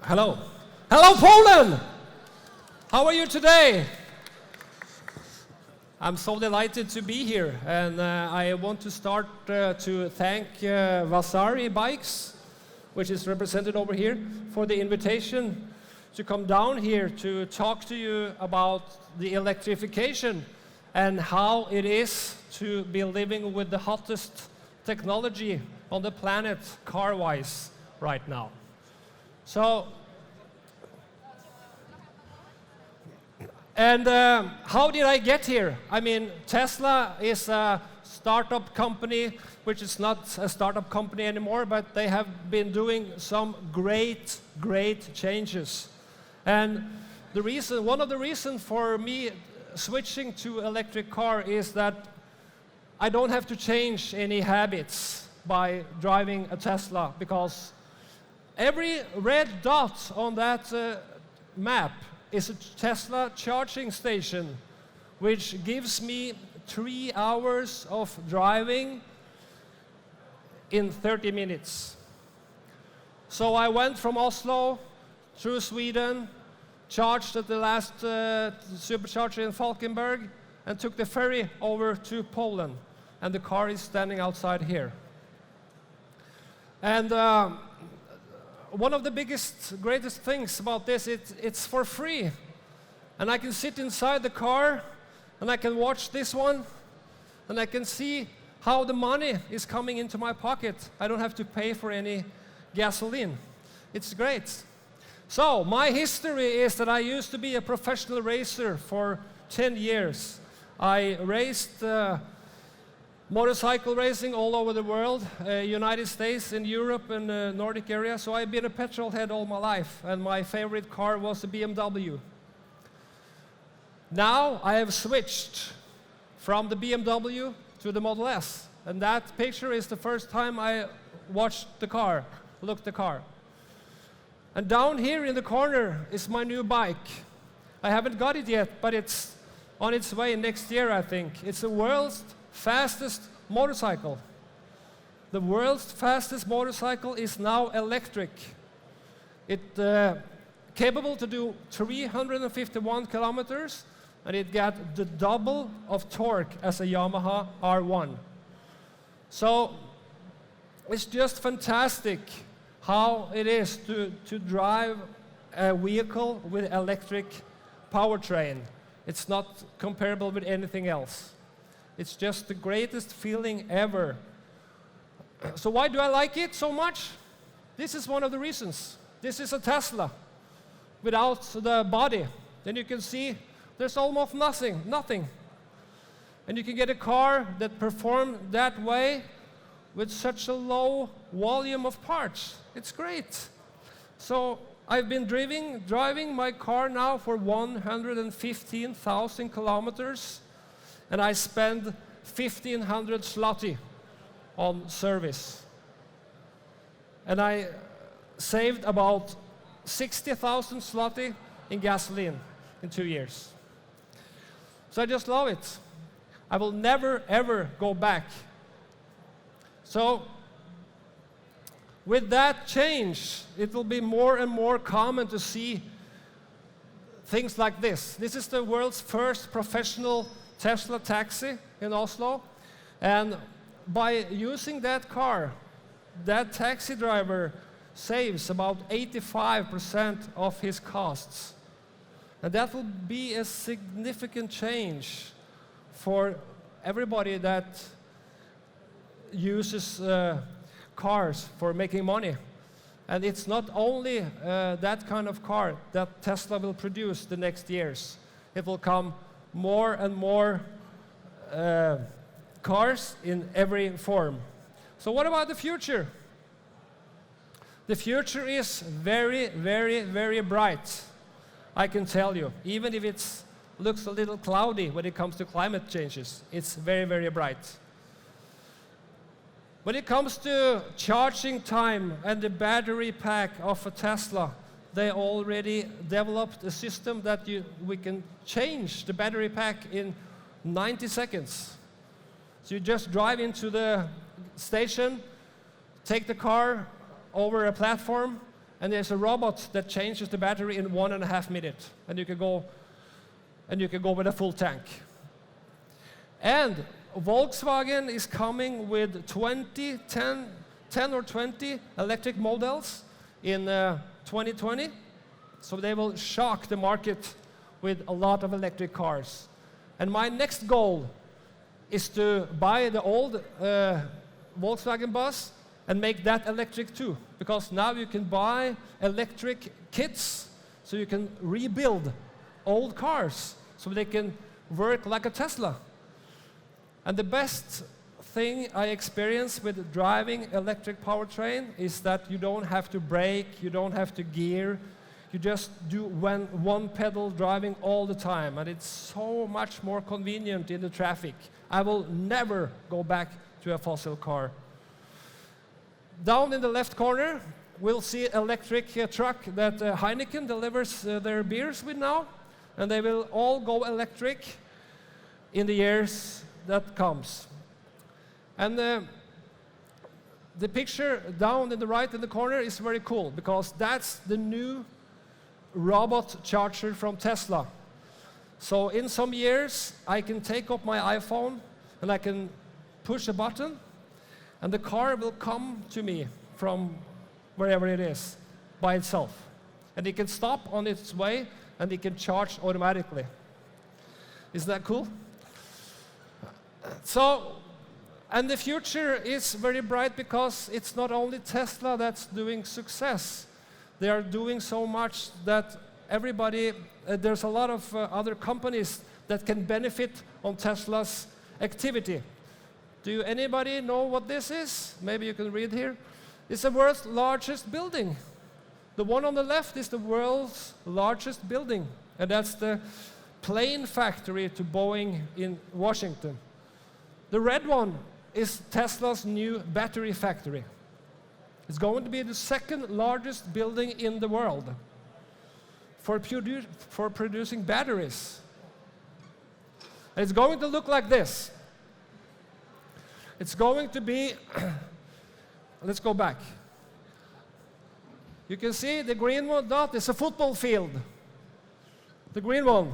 Hello. Hello, Poland! How are you today? I'm so delighted to be here, and I want to start to thank Vasari Bikes, which is represented over here, for the invitation to come down here to talk to you about the electrification and how it is to be living with the hottest technology on the planet, car-wise, right now. So, and how did I get here? I mean, Tesla is a startup company, which is not a startup company anymore, but they have been doing some great changes. And one of the reasons for me switching to electric car is that I don't have to change any habits by driving a Tesla, because every red dot on that map is a Tesla charging station, which gives me 3 hours of driving in 30 minutes. So I went from Oslo through Sweden, charged at the last supercharger in Falkenberg, and took the ferry over to Poland. And the car is standing outside here. And one of the greatest things about this, it's for free. And I can sit inside the car, and I can watch this one, and I can see how the money is coming into my pocket. I don't have to pay for any gasoline. It's great. So, my history is that I used to be a professional racer for 10 years. I raced motorcycle racing all over the world, United States, in Europe, and the Nordic area. So I've been a petrol head all my life, and my favorite car was a BMW. Now I have switched from the BMW to the Model S, and that picture is the first time I watched the car, looked the car. And down here in the corner is my new bike. I haven't got it yet, but it's on its way next year, I think. It's the world's fastest motorcycle. The world's fastest motorcycle is now electric. It's capable to do 351 kilometers, and it got the double of torque as a Yamaha R1. So it's just fantastic how it is to drive a vehicle with electric powertrain. It's not comparable with anything else. It's just the greatest feeling ever. So why do I like it so much? This is one of the reasons. This is a Tesla without the body. Then you can see there's almost nothing. And you can get a car that performs that way with such a low volume of parts. It's great. So I've been driving my car now for 115,000 kilometers, and I spend 1,500 zloty on service. And I saved about 60,000 zloty in gasoline in 2 years. So I just love it. I will never, ever go back. So, with that change, it will be more and more common to see things like this. This is the world's first professional Tesla taxi in Oslo. And by using that car, that taxi driver saves about 85% of his costs. And that will be a significant change for everybody that uses cars for making money. And it's not only that kind of car that Tesla will produce the next years. It will come more and more cars in every form. So what about the future? The future is very, very, very bright, I can tell you. Even if it looks a little cloudy when it comes to climate changes, it's very, very bright. When it comes to charging time and the battery pack of a Tesla, they already developed a system that we can change the battery pack in 90 seconds. So you just drive into the station, take the car over a platform, and there's a robot that changes the battery in 1.5 minutes, and you can go with a full tank. And Volkswagen is coming with 10 or 20 electric models in 2020. So they will shock the market with a lot of electric cars. And my next goal is to buy the old Volkswagen bus and make that electric too. Because now you can buy electric kits, so you can rebuild old cars so they can work like a Tesla. And the best thing I experience with driving electric powertrain is that you don't have to brake, you don't have to gear, you just do one pedal driving all the time, and it's so much more convenient in the traffic. I will never go back to a fossil car. Down in the left corner, we'll see electric truck that Heineken delivers their beers with now, and they will all go electric in the years that comes. And the picture down in the right in the corner is very cool, because that's the new robot charger from Tesla. So in some years, I can take up my iPhone and I can push a button, and the car will come to me from wherever it is by itself. And it can stop on its way and it can charge automatically. Isn't that cool? So, and the future is very bright, because it's not only Tesla that's doing success. They are doing so much that everybody, there's a lot of other companies that can benefit on Tesla's activity. Do anybody know what this is? Maybe you can read here. It's the world's largest building. The one on the left is the world's largest building, and that's the plane factory to Boeing in Washington. The red one is Tesla's new battery factory. It's going to be the second largest building in the world for producing batteries. And it's going to look like this. It's going to be, let's go back. You can see the green one dot is a football field. The green one.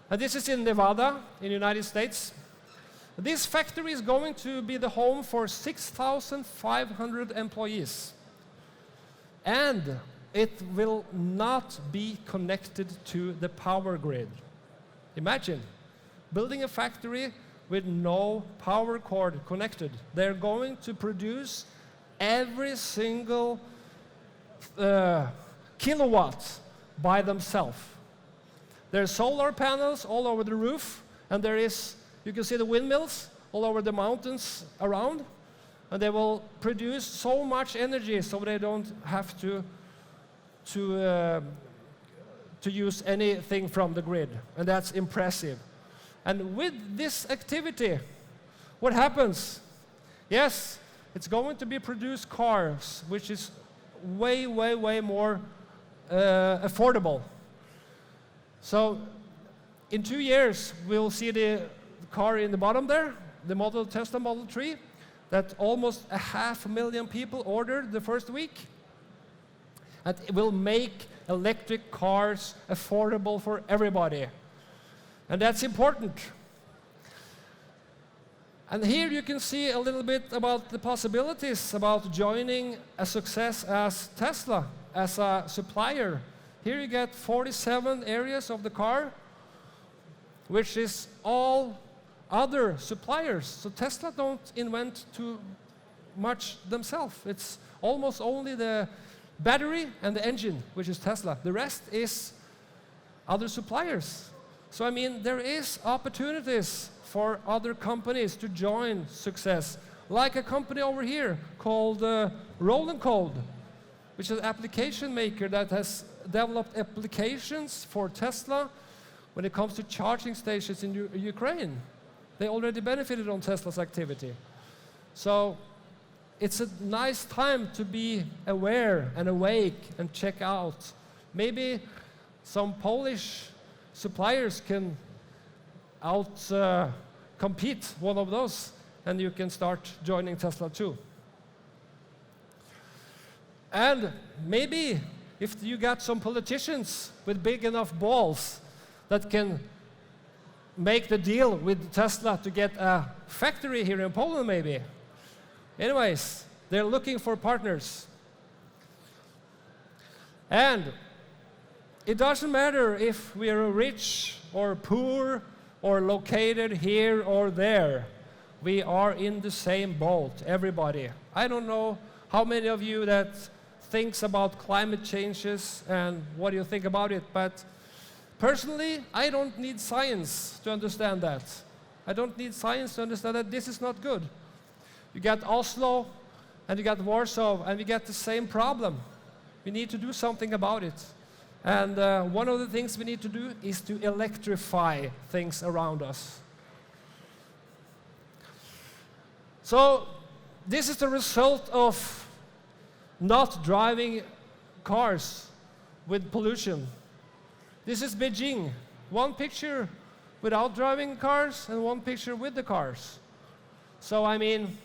And this is in Nevada, in the United States. This factory is going to be the home for 6,500 employees. And it will not be connected to the power grid. Imagine building a factory with no power cord connected. They're going to produce every single kilowatt by themselves. There's solar panels all over the roof, and you can see the windmills all over the mountains around, and they will produce so much energy so they don't have to use anything from the grid, and that's impressive. And with this activity, what happens? Yes, it's going to be produced cars, which is way, way, way more affordable. So in 2 years, we'll see the car in the bottom there, the Tesla Model 3, that almost 500,000 people ordered the first week. And it will make electric cars affordable for everybody. And that's important. And here you can see a little bit about the possibilities about joining a success as Tesla, as a supplier. Here you get 47 areas of the car, which is all other suppliers. So Tesla don't invent too much themselves. It's almost only the battery and the engine, which is Tesla. The rest is other suppliers. So I mean, there is opportunities for other companies to join success, like a company over here called Roll & Code, which is an application maker that has developed applications for Tesla when it comes to charging stations in Ukraine. They already benefited on Tesla's activity. So it's a nice time to be aware and awake and check out. Maybe some Polish suppliers can compete one of those, and you can start joining Tesla too. And maybe if you got some politicians with big enough balls that can make the deal with Tesla to get a factory here in Poland, maybe. Anyways, they're looking for partners. And it doesn't matter if we are rich or poor or located here or there. We are in the same boat, everybody. I don't know how many of you that thinks about climate changes and what do you think about it, but personally, I don't need science to understand that. I don't need science to understand that this is not good. You got Oslo and you got Warsaw and we got the same problem. We need to do something about it. And one of the things we need to do is to electrify things around us. So this is the result of not driving cars with pollution. This is Beijing. One picture without driving cars and one picture with the cars. So I mean,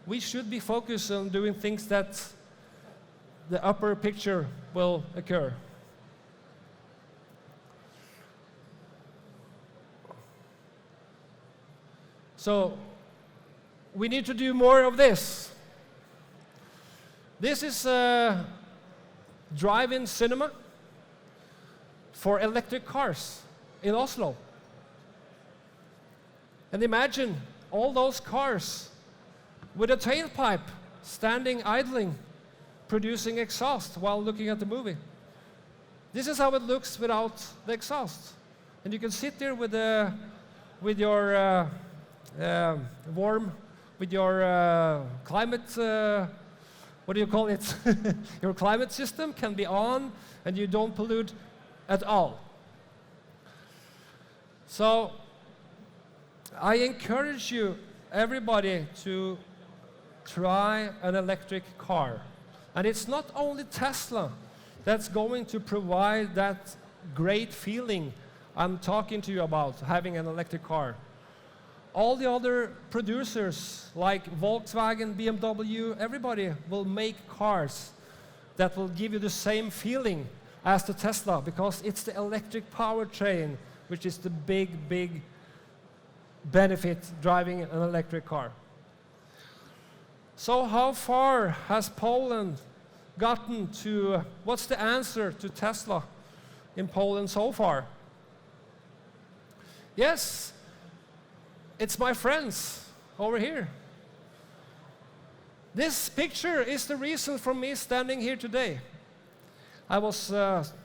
we should be focused on doing things that the upper picture will occur. So we need to do more of this. This is a drive-in cinema for electric cars in Oslo. And imagine all those cars with a tailpipe standing idling, producing exhaust while looking at the movie. This is how it looks without the exhaust. And you can sit there with your climate, what do you call it? Your climate system can be on and you don't pollute at all. So I encourage you, everybody, to try an electric car. And it's not only Tesla that's going to provide that great feeling I'm talking to you about, having an electric car. All the other producers like Volkswagen, BMW, everybody will make cars that will give you the same feeling as the Tesla, because it's the electric powertrain which is the big, big benefit driving an electric car. So how far has Poland gotten to, what's the answer to Tesla in Poland so far? Yes, it's my friends over here. This picture is the reason for me standing here today. I was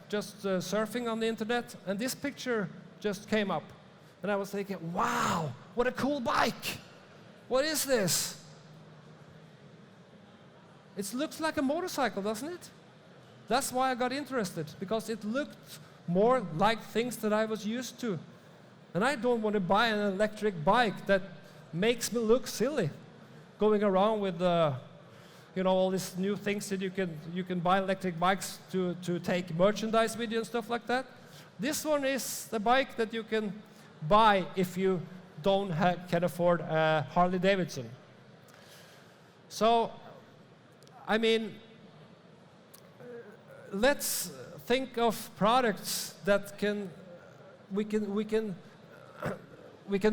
just surfing on the internet, and this picture just came up. And I was thinking, wow, what a cool bike. What is this? It looks like a motorcycle, doesn't it? That's why I got interested, because it looked more like things that I was used to. And I don't want to buy an electric bike that makes me look silly, going around with all these new things that you can buy electric bikes to take merchandise with you and stuff like that. This one is the bike that you can buy if you can afford a Harley Davidson. So, I mean, let's think of products that we can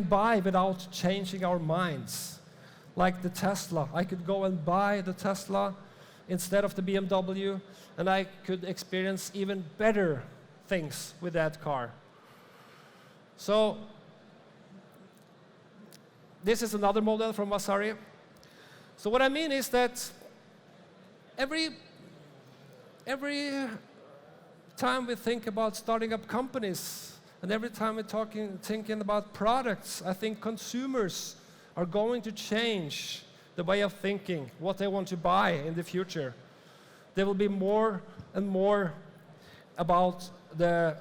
buy without changing our minds. Like the Tesla. I could go and buy the Tesla instead of the BMW, and I could experience even better things with that car. So, this is another model from Vasari. So what I mean is that every time we think about starting up companies, and every time we're thinking about products, I think consumers are going to change the way of thinking, what they want to buy in the future. There will be more and more about the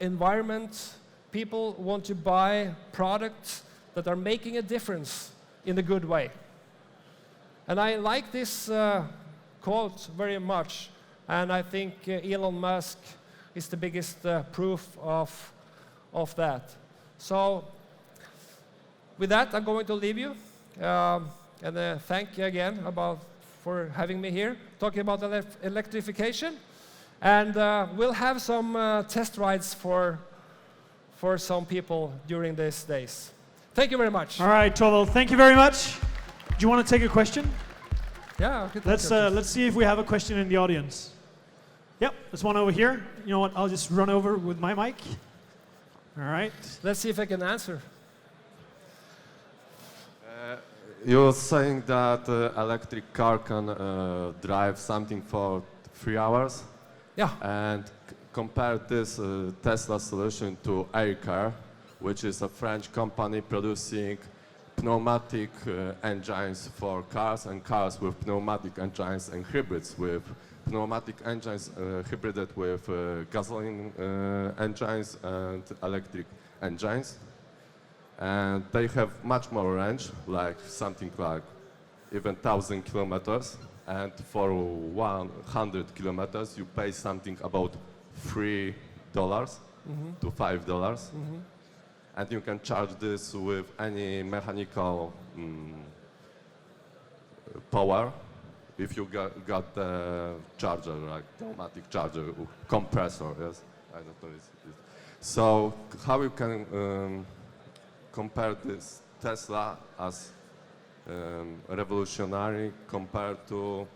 environment. People want to buy products that are making a difference in a good way. And I like this quote very much, and I think Elon Musk is the biggest proof of that. So, with that, I'm going to leave you, and thank you again for having me here, talking about electrification. And we'll have some test rides for some people during these days. Thank you very much. All right, Thorvald, thank you very much. Do you want to take a question? Yeah, okay, Let's see if we have a question in the audience. Yep, there's one over here. You know what, I'll just run over with my mic. All right. Let's see if I can answer. You're saying that electric car can drive something for 3 hours? Yeah. And compare this Tesla solution to Aircar, which is a French company producing pneumatic engines for cars and cars with pneumatic engines and hybrids with pneumatic engines hybrided with gasoline engines and electric engines. And they have much more range, like something like even 1,000 kilometers. And for 100 kilometers, you pay something about $3 to $5. And you can charge this with any mechanical power. If you got the charger, like pneumatic charger, compressor, yes? I don't know. So how you can compare this Tesla as revolutionary compared to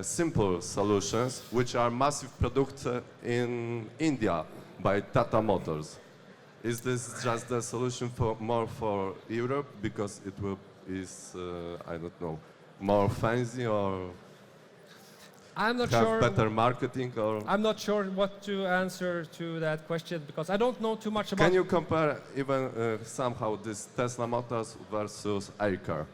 simple solutions, which are massive produced in India by Tata Motors? Is this just the solution more for Europe because it is I don't know, more fancy or I'm not have sure better marketing or? I'm not sure what to answer to that question because I don't know too much about. Can you compare even somehow this Tesla Motors versus Aircar?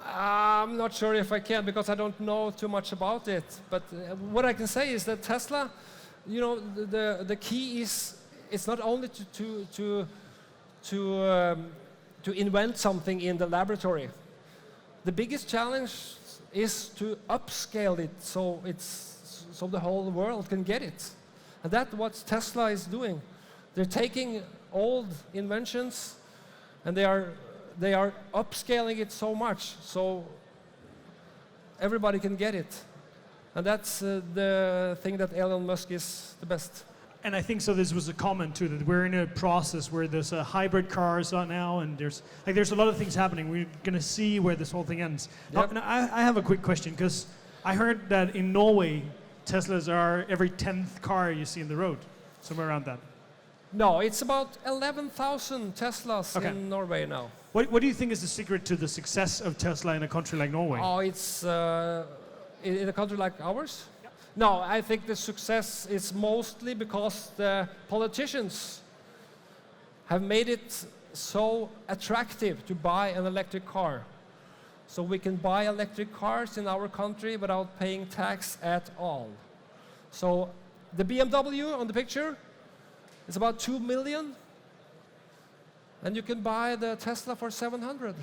I'm not sure if I can because I don't know too much about it. But what I can say is that Tesla, you know, the key is it's not only to invent something in the laboratory. The biggest challenge is to upscale it so the whole world can get it. And that's what Tesla is doing. They're taking old inventions and they are upscaling it so much so everybody can get it. And that's the thing that Elon Musk is the best. And I think so. This was a comment too, that we're in a process where there's hybrid cars now, and there's a lot of things happening. We're going to see where this whole thing ends. Yep. Now, I have a quick question because I heard that in Norway, Teslas are every 10th car you see in the road, somewhere around that. No, it's about 11,000 Teslas Okay. in Norway now. What do you think is the secret to the success of Tesla in a country like Norway? Oh, it's in a country like ours? No, I think the success is mostly because the politicians have made it so attractive to buy an electric car. So we can buy electric cars in our country without paying tax at all. So the BMW on the picture is about 2 million, and you can buy the Tesla for 700.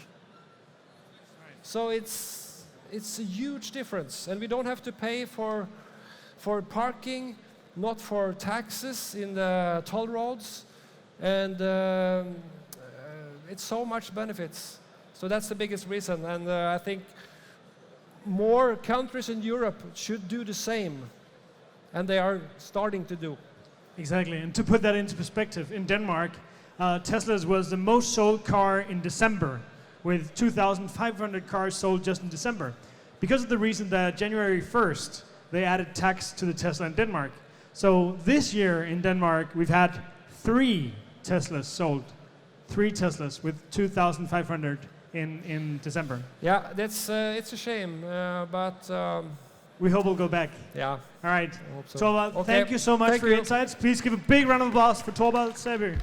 So it's a huge difference, and we don't have to pay for parking, not for taxes in the toll roads, and it's so much benefits. So that's the biggest reason, and I think more countries in Europe should do the same, and they are starting to do. Exactly, and to put that into perspective, in Denmark, Tesla's was the most sold car in December, with 2,500 cars sold just in December. Because of the reason that January 1st, they added tax to the Tesla in Denmark. So this year in Denmark, we've had 3 Teslas sold. 3 Teslas with 2,500 in December. Yeah, that's it's a shame, but we hope we'll go back. yeah. All right. I hope so. Thorvald, Okay. thank you so much Thank for your you. insights. Please give a big round of applause for Thorvald Saeby.